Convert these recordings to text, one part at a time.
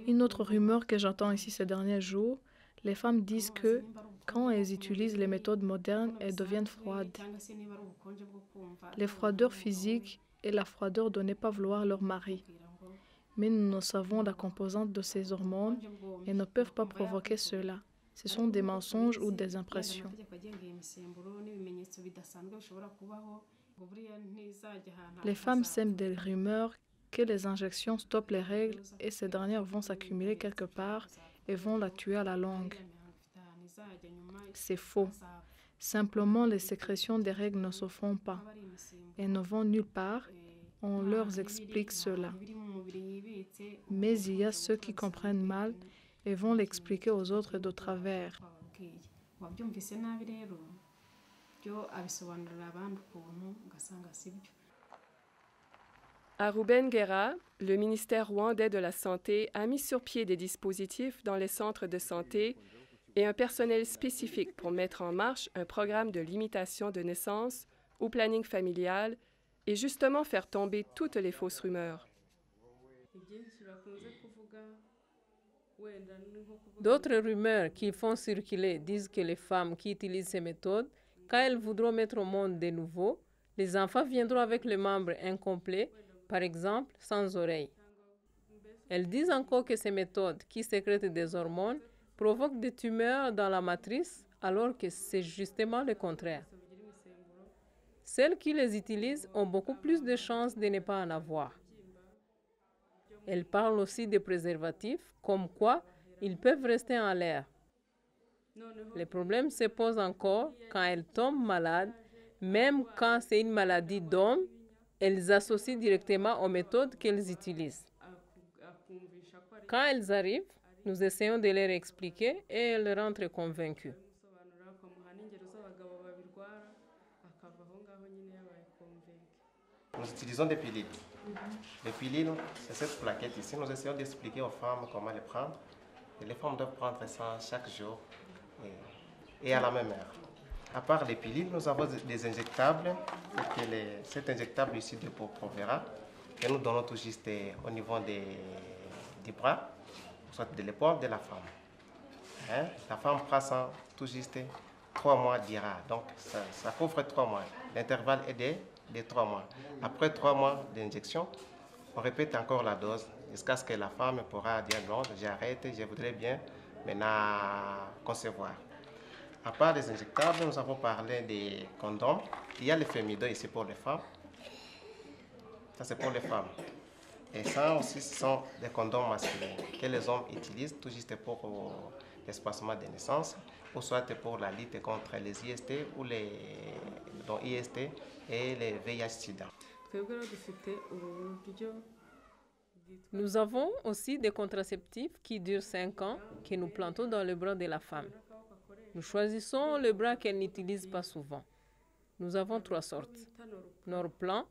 Une autre rumeur que j'entends ici ces derniers jours, les femmes disent que quand elles utilisent les méthodes modernes, elles deviennent froides. Les froideurs physiques et la froideur de ne pas vouloir leur mari. Mais nous savons la composante de ces hormones et ne peuvent pas provoquer cela. Ce sont des mensonges ou des impressions. Les femmes sèment des rumeurs que les injections stoppent les règles et ces dernières vont s'accumuler quelque part et vont la tuer à la longue. C'est faux. Simplement, les sécrétions des règles ne se font pas et ne vont nulle part. On leur explique cela. Mais il y a ceux qui comprennent mal et vont l'expliquer aux autres de travers. À Rubengera, le ministère rwandais de la Santé a mis sur pied des dispositifs dans les centres de santé et un personnel spécifique pour mettre en marche un programme de limitation de naissance ou planning familial et justement faire tomber toutes les fausses rumeurs. D'autres rumeurs qui font circuler disent que les femmes qui utilisent ces méthodes, quand elles voudront mettre au monde des nouveaux, les enfants viendront avec le membre incomplet, par exemple sans oreille. Elles disent encore que ces méthodes qui sécrètent des hormones provoquent des tumeurs dans la matrice, alors que c'est justement le contraire. Celles qui les utilisent ont beaucoup plus de chances de ne pas en avoir. Elles parlent aussi des préservatifs, comme quoi ils peuvent rester en l'air. Le problème se pose encore quand elles tombent malades, même quand c'est une maladie d'homme, elles associent directement aux méthodes qu'elles utilisent. Quand elles arrivent, nous essayons de leur expliquer et elles rentrent convaincues. Nous utilisons des pilules. Les pilules, c'est cette plaquette ici. Nous essayons d'expliquer aux femmes comment les prendre. Et les femmes doivent prendre ça chaque jour et à la même heure. À part les pilules, nous avons des injectables. Cet injectable ici de Provera, que nous donnons tout juste au niveau des bras, soit de l'épaule de la femme. La femme prend ça tout juste 3 mois d'IRA. Donc ça couvre 3 mois. L'intervalle est de 3 mois. Après 3 mois d'injection, on répète encore la dose jusqu'à ce que la femme pourra dire non, j'arrête, je voudrais bien maintenant concevoir. À part les injectables, nous avons parlé des condoms. Il y a les fémido ici pour les femmes. Ça, c'est pour les femmes. Et ça aussi, ce sont des condoms masculins que les hommes utilisent tout juste pour l'espacement des naissances ou soit pour la lutte contre les IST ou les IST et les VIH-Sida. Nous avons aussi des contraceptifs qui durent 5 ans que nous plantons dans le bras de la femme. Nous choisissons le bras qu'elle n'utilise pas souvent. Nous avons 3 sortes. Norplan,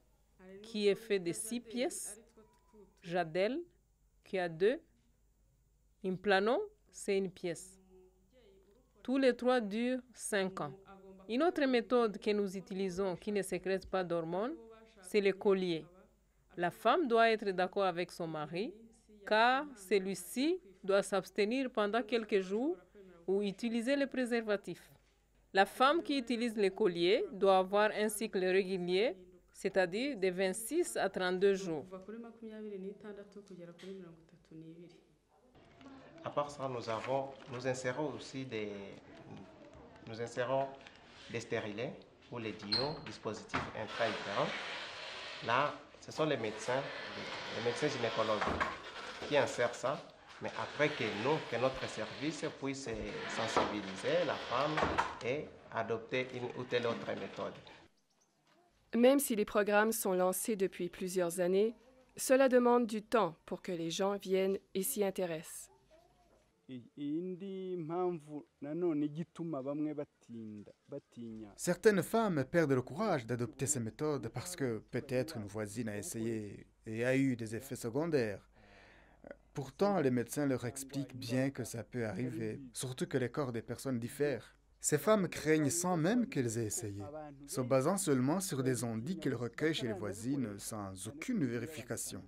qui est fait de 6 pièces. Jadel, qui a 2. Implano, c'est 1 pièce. Tous les 3 durent 5 ans. Une autre méthode que nous utilisons qui ne sécrète pas d'hormones, c'est le collier. La femme doit être d'accord avec son mari, car celui-ci doit s'abstenir pendant quelques jours ou utiliser le préservatif. La femme qui utilise le collier doit avoir un cycle régulier, c'est-à-dire de 26 à 32 jours. À part ça, nous insérons aussi des stérilets ou les dispositifs intra-utérins. Là, ce sont les médecins gynécologues qui insèrent ça, mais après que notre service puisse sensibiliser la femme et adopter une ou telle autre méthode. Même si les programmes sont lancés depuis plusieurs années, cela demande du temps pour que les gens viennent et s'y intéressent. Certaines femmes perdent le courage d'adopter ces méthodes parce que peut-être une voisine a essayé et a eu des effets secondaires. Pourtant, les médecins leur expliquent bien que ça peut arriver, surtout que les corps des personnes diffèrent. Ces femmes craignent sans même qu'elles aient essayé, se basant seulement sur des ondits qu'elles recueillent chez les voisines sans aucune vérification.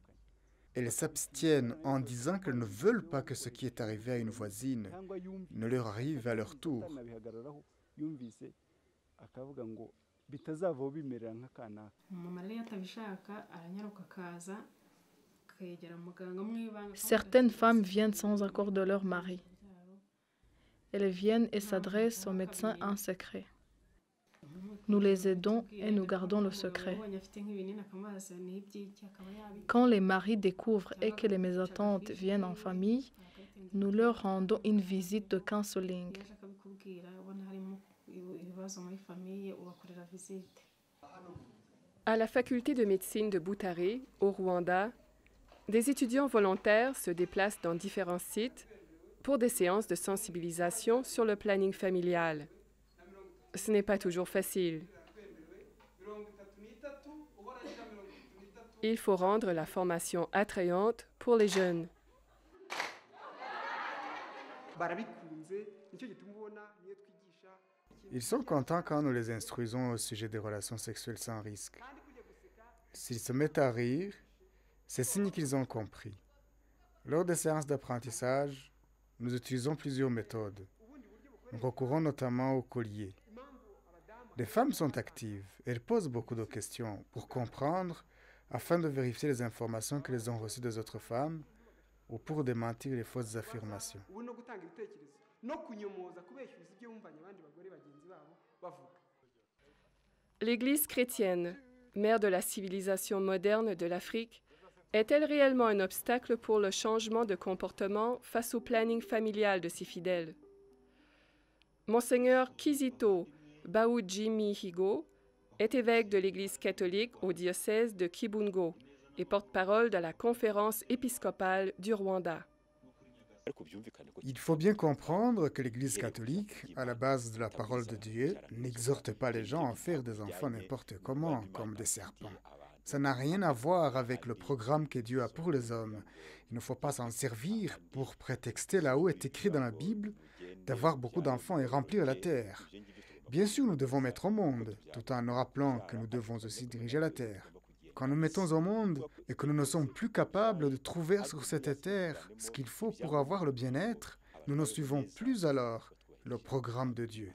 Elles s'abstiennent en disant qu'elles ne veulent pas que ce qui est arrivé à une voisine ne leur arrive à leur tour. Certaines femmes viennent sans accord de leur mari. Elles viennent et s'adressent au médecin en secret. Nous les aidons et nous gardons le secret. Quand les maris découvrent et que les mésententes viennent en famille, nous leur rendons une visite de counseling. À la faculté de médecine de Butare, au Rwanda, des étudiants volontaires se déplacent dans différents sites pour des séances de sensibilisation sur le planning familial. Ce n'est pas toujours facile. Il faut rendre la formation attrayante pour les jeunes. Ils sont contents quand nous les instruisons au sujet des relations sexuelles sans risque. S'ils se mettent à rire, c'est signe qu'ils ont compris. Lors des séances d'apprentissage, nous utilisons plusieurs méthodes. Nous recourons notamment au collier. Les femmes sont actives. Elles posent beaucoup de questions pour comprendre afin de vérifier les informations qu'elles ont reçues des autres femmes ou pour démentir les fausses affirmations. L'Église chrétienne, mère de la civilisation moderne de l'Afrique, est-elle réellement un obstacle pour le changement de comportement face au planning familial de ses fidèles? Monseigneur Kizito Baoudjimi-Higo est évêque de l'Église catholique au diocèse de Kibungo et porte-parole de la conférence épiscopale du Rwanda. Il faut bien comprendre que l'Église catholique, à la base de la parole de Dieu, n'exhorte pas les gens à faire des enfants n'importe comment, comme des serpents. Ça n'a rien à voir avec le programme que Dieu a pour les hommes. Il ne faut pas s'en servir pour prétexter là où est écrit dans la Bible d'avoir beaucoup d'enfants et remplir la terre. Bien sûr, nous devons mettre au monde, tout en nous rappelant que nous devons aussi diriger la terre. Quand nous mettons au monde et que nous ne sommes plus capables de trouver sur cette terre ce qu'il faut pour avoir le bien-être, nous ne suivons plus alors le programme de Dieu.